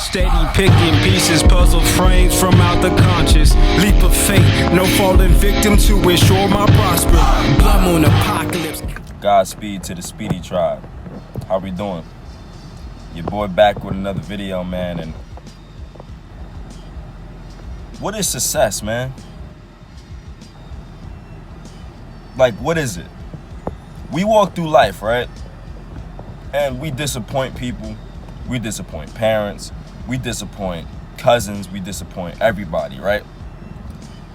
Steady picking pieces, puzzle frames from out the conscious. Leap of fate, no falling victim to ensure my prosper. Blood moon apocalypse. Godspeed to the Speedy Tribe. How we doing? Your boy back with another video, man. And what is success, man? Like, what is it? We walk through life, right? And we disappoint people. We disappoint parents. We disappoint cousins. We disappoint everybody, right?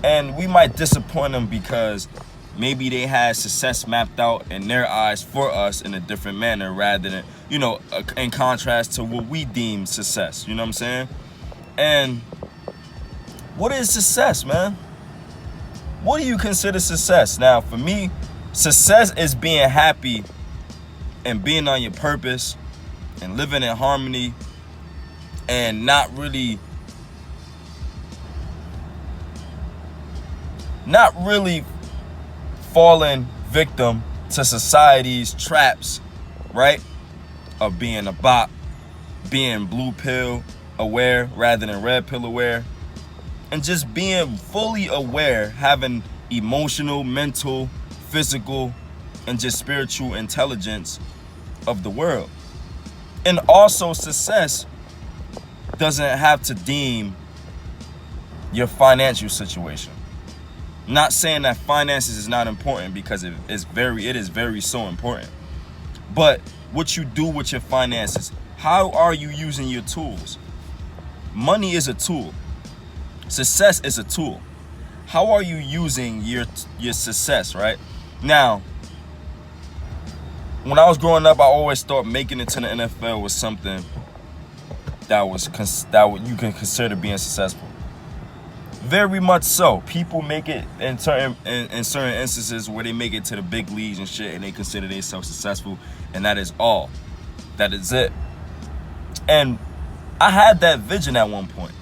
And we might disappoint them because maybe they had success mapped out in their eyes for us in a different manner rather than, you know, in contrast to what we deem success. You know what I'm saying? And what is success, man? What do you consider success? Now, for me, success is being happy and being on your purpose and living in harmony and not really falling victim to society's traps, right? Of being a bot, being blue pill aware rather than red pill aware, and just being fully aware, having emotional, mental, physical, and just spiritual intelligence of the world. And also, success doesn't have to deem your financial situation. Not saying that finances is not important, because it is very so important. But what you do with your finances, how are you using your tools? Money is a tool. Success is a tool. How are you using your success, right? Now, when I was growing up, I always thought making it to the NFL was something that you can consider being successful. Very much so. People make it in certain instances where they make it to the big leagues and shit, and they consider themselves successful, and that is all. That is it. And I had that vision at one point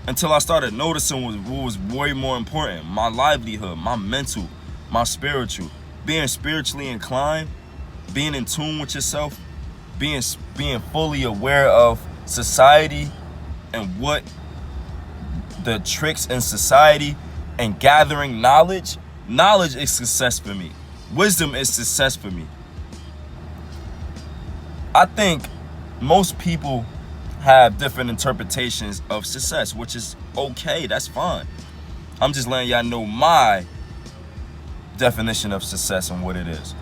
until I started noticing what was way more important: my livelihood, my mental, my spiritual, being spiritually inclined, being in tune with yourself, being fully aware of society and what the tricks in society, and gathering knowledge. Knowledge is success for me. Wisdom is success for me. I think most people have different interpretations of success, which is okay. That's fine. I'm just letting y'all know my definition of success and what it is.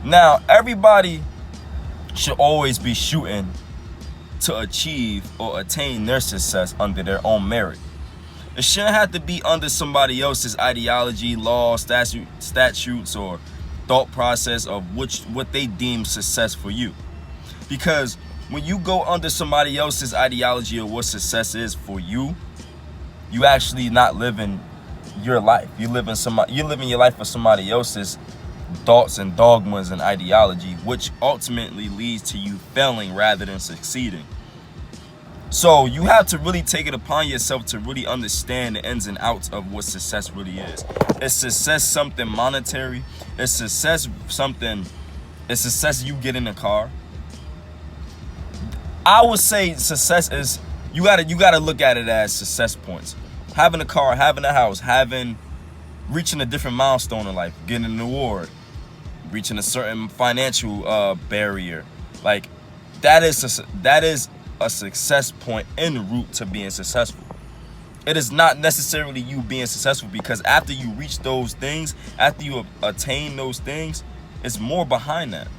Now, everybody should always be shooting to achieve or attain their success under their own merit. It shouldn't have to be under somebody else's ideology, law, statutes, or thought process of what they deem success for you. Because when you go under somebody else's ideology of what success is for you, you actually not living your life. You're living your life for somebody else's thoughts and dogmas and ideology, which ultimately leads to you failing rather than succeeding. So you have to really take it upon yourself to really understand the ins and outs of what success really is. Is success something monetary? Is success you get in a car? I would say success is, you gotta look at it as success points. Having a car, having a house, reaching a different milestone in life, getting an award, reaching a certain financial barrier. Like, that is a success point en route to being successful. It is not necessarily you being successful, because after you reach those things, after you attain those things, it's more behind that.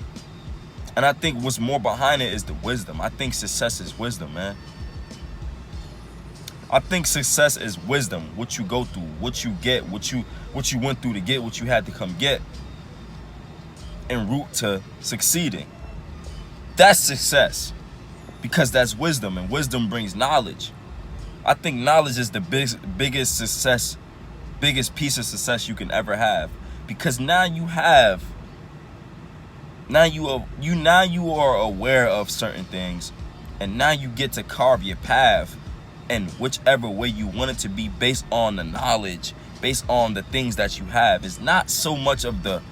And I think what's more behind it is the wisdom. I think success is wisdom, man. I think success is wisdom. What you go through, what you get, what you went through to get what you had to come get en route to succeeding. That's success, because that's wisdom, and wisdom brings knowledge. I think knowledge is the biggest piece of success you can ever have, because now you are aware of certain things, and now you get to carve your path in whichever way you want it to be, based on the knowledge, based on the things that you have. It's not so much of the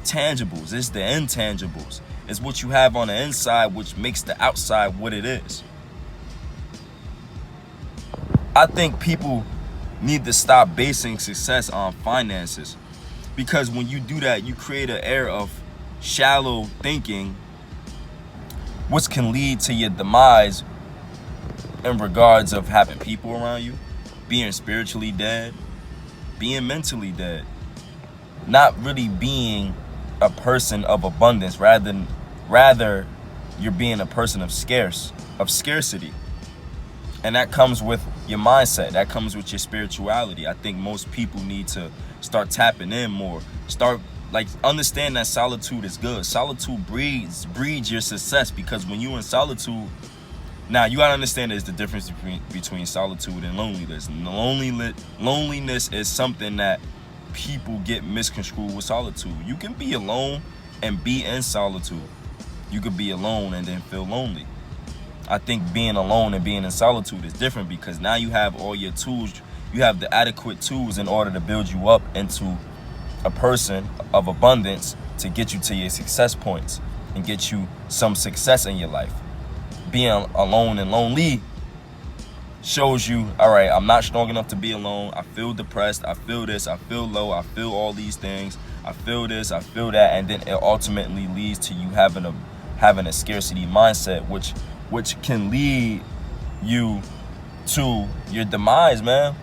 tangibles, it's the intangibles. It's what you have on the inside which makes the outside what it is. I think people need to stop basing success on finances, because when you do that, you create an air of shallow thinking, which can lead to your demise in regards of having people around you, being spiritually dead, being mentally dead, not really being a person of abundance, rather you're being a person of scarcity. And that comes with your mindset. That comes with your spirituality. I think most people need to start tapping in more. Understand that solitude is good. Solitude breeds your success, because when you're in solitude, now you gotta understand there's the difference between solitude and loneliness. Loneliness is something that people get misconstrued with solitude. You can be alone and be in solitude. You could be alone and then feel lonely. I think being alone and being in solitude is different, because now you have all your tools. You have the adequate tools in order to build you up into a person of abundance, to get you to your success points and get you some success in your life. Being alone and lonely shows you, all right, I'm not strong enough to be alone. I feel depressed. I feel this. I feel low. I feel all these things. I feel this. I feel that. And then it ultimately leads to you having a scarcity mindset, which can lead you to your demise, man.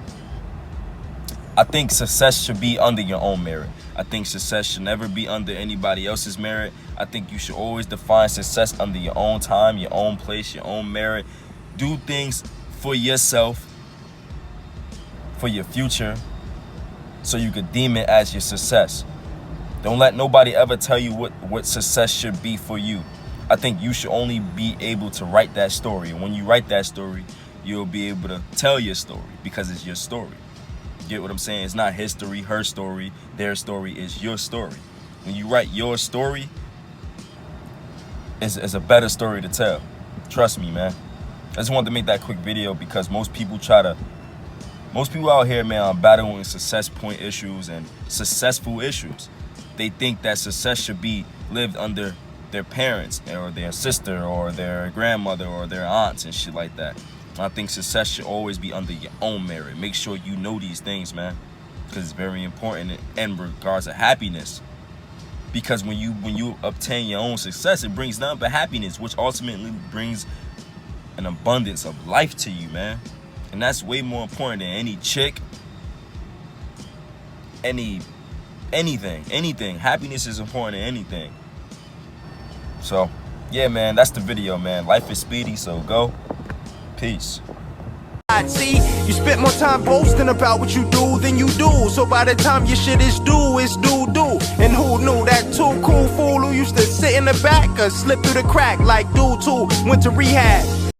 I think success should be under your own merit. I think success should never be under anybody else's merit. I think you should always define success under your own time, your own place, your own merit. Do things for yourself, for your future, so you could deem it as your success. Don't let nobody ever tell you what success should be for you. I think you should only be able to write that story. And when you write that story, you'll be able to tell your story, because it's your story. Get what I'm saying? It's not his story, her story, their story. Is your story. When you write your story, it's a better story to tell. Trust me, man. I just wanted to make that quick video, because most people out here, man, are battling success point issues and successful issues. They think that success should be lived under their parents or their sister or their grandmother or their aunts and shit like that. I think success should always be under your own merit. Make sure you know these things, man, because it's very important in regards to happiness. Because when you obtain your own success, it brings nothing but happiness, which ultimately brings an abundance of life to you, man. And that's way more important than any chick, anything. Happiness is important than anything. So, yeah, man, that's the video, man. Life is speedy, so go. Peace. See, you spent more time boasting about what you do than you do. So by the time your shit is due, it's due. And who knew that too cool fool who used to sit in the back or slip through the crack like dude too went to rehab?